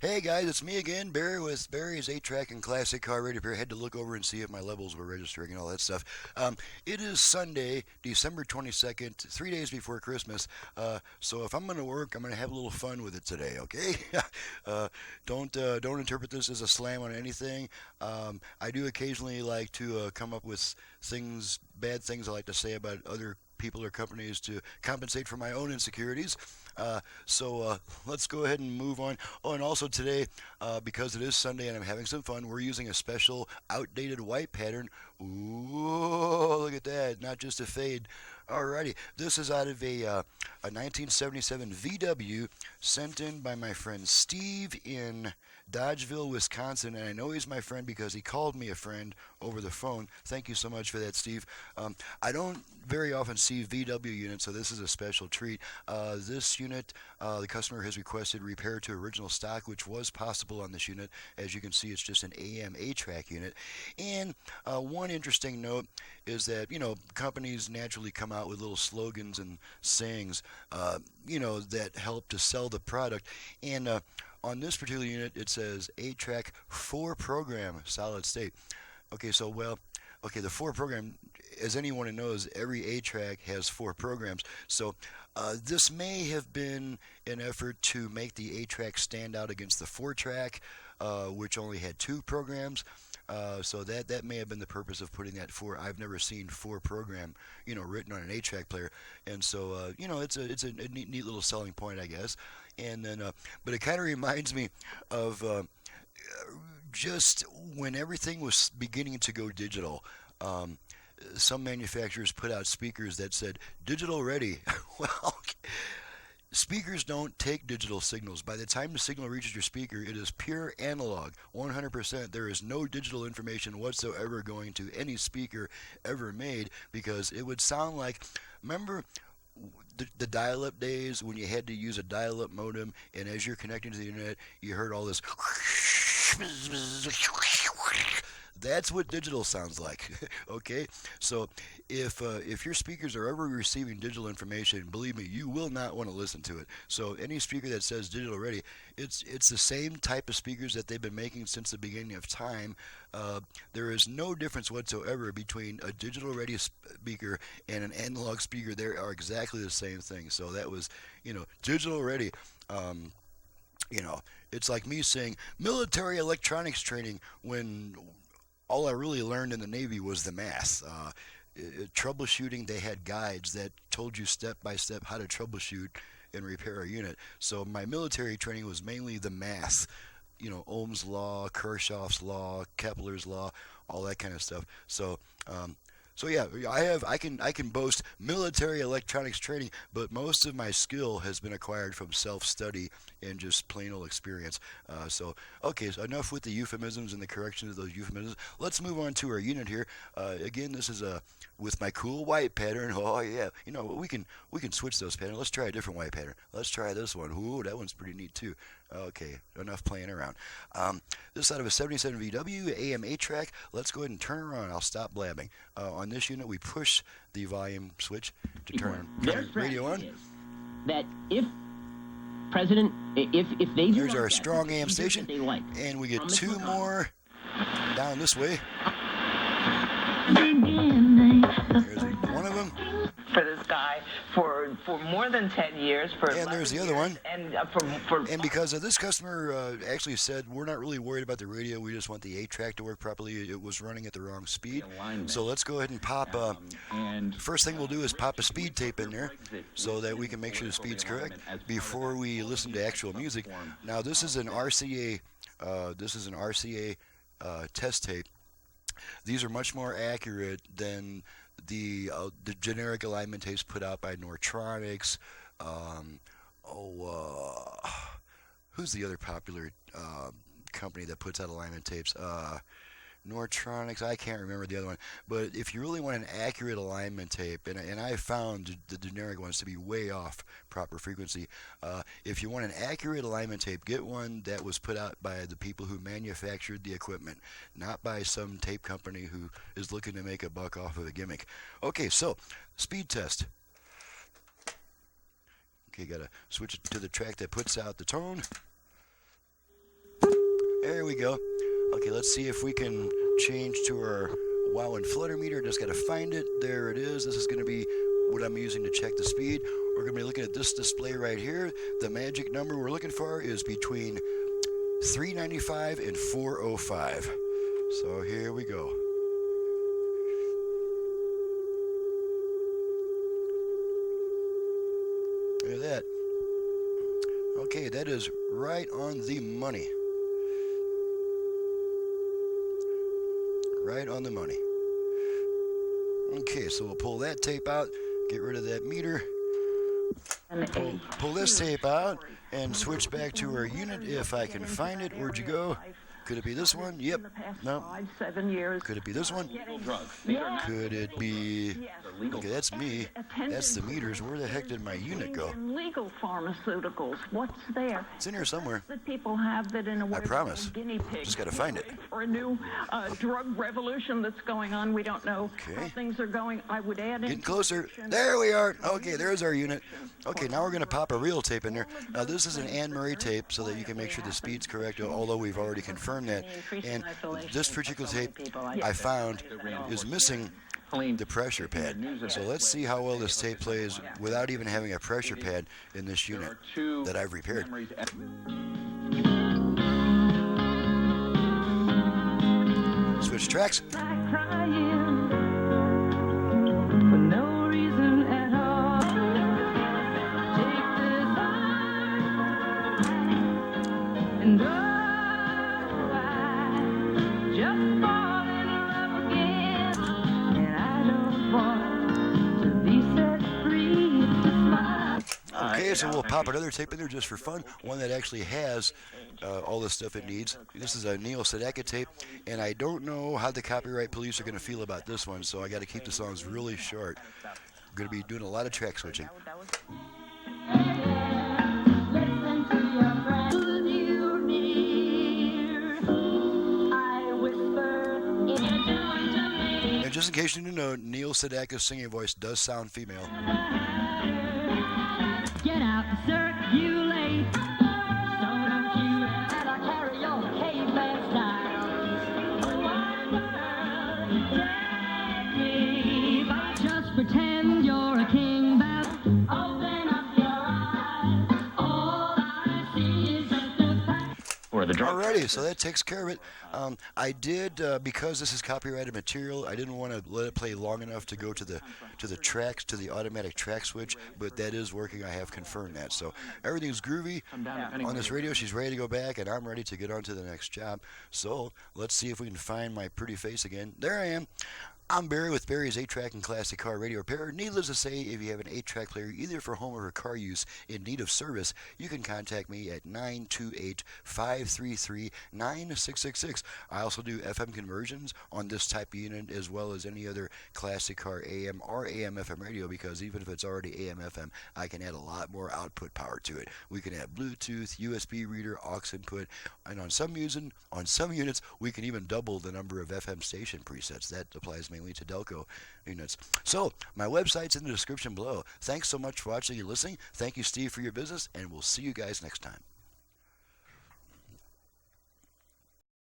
Hey guys, it's me again, Barry with Barry's 8-Track and Classic Car Radio Repair. Had to look over and see if my levels were registering and all that stuff. It is Sunday, December 22nd, 3 days before Christmas. So if I'm going to work, I'm going to have a little fun with it today, okay? Don't interpret this as a slam on anything. I do occasionally like to come up with bad things I like to say about other people or companies to compensate for my own insecurities. So let's go ahead and move on. Oh, and also today, because it is Sunday and I'm having some fun, we're using a special outdated white pattern. Ooh, look at that. Not just a fade. Alrighty. This is out of a 1977 VW sent in by my friend Steve in Dodgeville, Wisconsin, and I know he's my friend because he called me a friend over the phone. Thank you so much for that, Steve. I don't very often see VW units, so this is a special treat. This unit, the customer has requested repair to original stock, which was possible on this unit. As you can see, it's just an AM-8 track unit. And one interesting note is that, companies naturally come out with little slogans and sayings, that help to sell the product. And on this particular unit, it says 8-track 4-program solid state. Okay, the 4 program, as anyone knows, every 8-track has 4 programs. So this may have been an effort to make the 8-track stand out against the 4-track, which only had 2 programs. So that may have been the purpose of putting that 4. I've never seen 4 program, written on an 8-track player, and so it's a neat little selling point, I guess. And then, but it kind of reminds me of just when everything was beginning to go digital. Some manufacturers put out speakers that said digital ready. Well, speakers don't take digital signals. By the time the signal reaches your speaker, it is pure analog, 100%. There is no digital information whatsoever going to any speaker ever made, because it would sound like, remember the dial-up days when you had to use a dial-up modem, and as you're connecting to the internet, you heard all this. That's what digital sounds like. Okay, so if your speakers are ever receiving digital information, believe me, you will not want to listen to it. So any speaker that says digital ready, it's the same type of speakers that they've been making since the beginning of time. There is no difference whatsoever between a digital ready speaker and an analog speaker. They are exactly the same thing. So that was, digital ready. It's like me saying military electronics training when all I really learned in the Navy was the math. Troubleshooting, they had guides that told you step by step how to troubleshoot and repair a unit. So my military training was mainly the math, Ohm's law, Kirchhoff's law, Kepler's law, all that kind of stuff. So yeah, I can boast military electronics training, but most of my skill has been acquired from self-study and just plain old experience. So enough with the euphemisms and the corrections of those euphemisms. Let's move on to our unit here. Again, this is with my cool white pattern. Oh yeah, we can switch those patterns. Let's try a different white pattern. Let's try this one. Ooh, that one's pretty neat too. Okay, enough playing around. This out of a 77 VW AM-8 track. Let's go ahead and turn around. I'll stop blabbing. On this unit, we push the volume switch to turn the radio on. That if they there's our strong AM station, and we get 2 more down this way. There's one of them. For this guy for more than 10 years. And there's the other one. And and because this customer actually said, we're not really worried about the radio, we just want the 8-track to work properly. It was running at the wrong speed. So let's go ahead and pop, first thing we'll do is pop a speed tape in there so that we can make sure the speed's correct before we listen to actual music. Now this is an RCA, test tape. These are much more accurate than the generic alignment tapes put out by Nortronics. Who's the other popular company that puts out alignment tapes? Nortronics, I can't remember the other one. But if you really want an accurate alignment tape, and I found the generic ones to be way off proper frequency, if you want an accurate alignment tape, get one that was put out by the people who manufactured the equipment, not by some tape company who is looking to make a buck off of a gimmick. Okay, so speed test. Okay, gotta switch it to the track that puts out the tone. There we go. Okay, let's see if we can change to our wow and flutter meter. Just got to find it. There it is. This is going to be what I'm using to check the speed. We're going to be looking at this display right here. The magic number we're looking for is between 395 and 405. So here we go. Look at that. Okay, that is right on the money. Right on the money. Okay, so we'll pull that tape out, get rid of that meter, pull this tape out, and switch back to our unit if I can find it. Where'd you go? Could it be this one? Yep. No. Could it be this one? Could it be... Okay, that's me. That's the meters. Where the heck did my unit go? Legal pharmaceuticals. What's there? It's in here somewhere. That people have that in a way. I promise. Just got to find it. For a new drug revolution that's going on, we don't know how things are going. I would add in. Getting closer. There we are. Okay, there's our unit. Okay, now we're going to pop a real tape in there. Now this is an Anne Murray tape so that you can make sure the speed's correct, although we've already confirmed that. And this particular tape I found is missing the pressure pad. So let's see how well this tape plays without even having a pressure pad in this unit that I've repaired. Switch tracks. Okay, so we'll pop another tape in there just for fun, one that actually has all the stuff it needs. This is a Neil Sedaka tape, and I don't know how the copyright police are going to feel about this one, so I got to keep the songs really short. I'm going to be doing a lot of track switching. And just in case you didn't know, Neil Sedaka's singing voice does sound female. Get out and circulate. So don't you ever carry on caveman style. Take me, but just pretend you're a king. But open up your eyes. All I see is just the past. Alrighty, so that takes care of it. I did because this is copyrighted material. I didn't want to let it play long enough to go to the tracks, to the automatic track switch, but that is working. I have confirmed that. So everything's groovy on this radio. She's ready to go back, and I'm ready to get on to the next job. So let's see if we can find my pretty face again. There I am. I'm Barry with Barry's 8-Track and Classic Car Radio Repair. Needless to say, if you have an 8-track player either for home or for car use in need of service, you can contact me at 928-533-9666. I also do FM conversions on this type of unit as well as any other classic car AM or AM-FM radio, because even if it's already AM-FM, I can add a lot more output power to it. We can add Bluetooth, USB reader, aux input, and on some units, we can even double the number of FM station presets. That applies mainly to Delco units. So, my website's in the description below. Thanks so much for watching and listening. Thank you, Steve, for your business, and we'll see you guys next time.